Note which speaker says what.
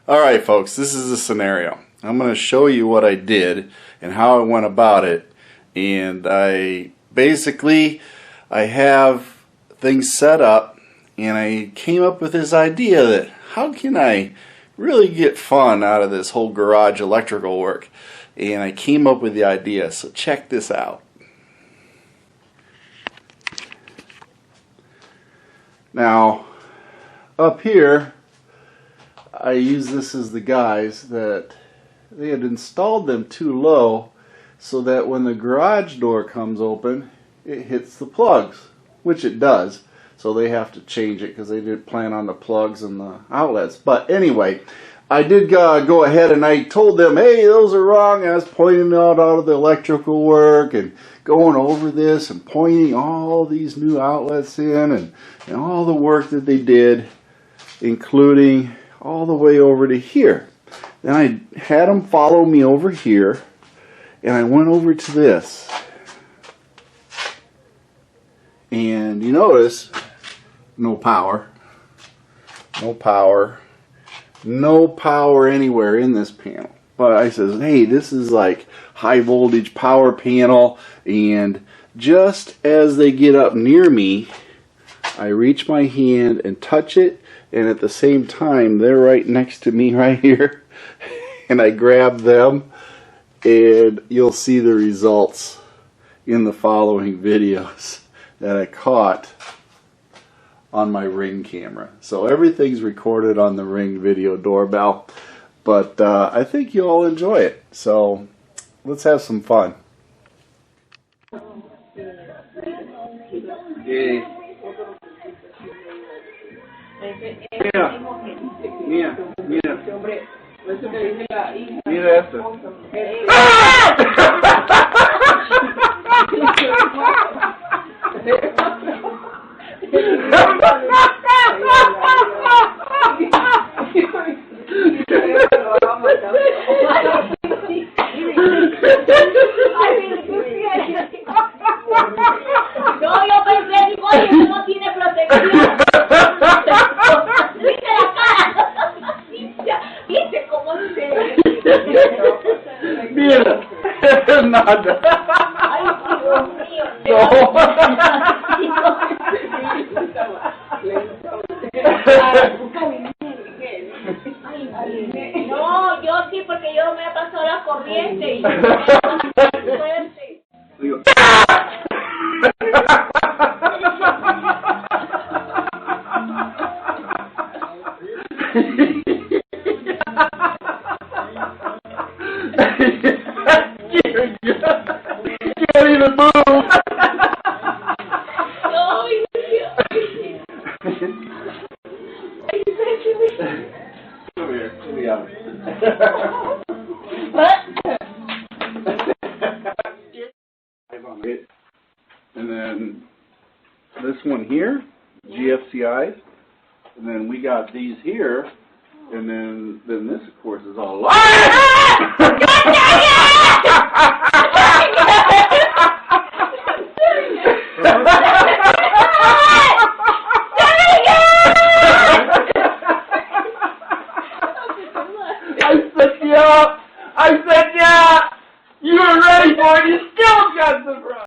Speaker 1: Alright folks, this is the scenario. I'm going to show you what I did and how I went about it. And I have things set up, and I came up with this idea that how can I really get fun out of this whole garage electrical work. And I came up with the idea, so check this out. Now, up here, I use this as the guys that they had installed them too low so that when the garage door comes open, it hits the plugs, which it does. So they have to change it because they didn't plan on the plugs and the outlets. But anyway, I did go ahead and I told them, hey, those are wrong. I was pointing out all of the electrical work and going over this and pointing all these new outlets in and all the work that they did, including all the way over to here. Then I had them follow me over here, and I went over to this. And you notice, no power. No power. No power anywhere in this panel. But I says, hey, this is like high voltage power panel, and just as they get up near me, I reach my hand and touch it, and at the same time they're right next to me right here, and I grab them, and you'll see the results in the following videos that I caught on my Ring camera. So everything's recorded on the Ring video doorbell, but I think you'll all enjoy it. So let's have some fun. Hey. Mira, mira, mira esto.
Speaker 2: No, yo pensé, digo, oye, eso no tiene protección. ¿Viste la cara? ¿Viste cómo se...?
Speaker 1: Mira, nada.
Speaker 2: Ay, Dios mío. No, yo sí, porque yo me he pasado la corriente y...
Speaker 1: Digo. Can't even move. Come here, let me out. And then this one here, GFCIs, and then we got these here, and then this of course is all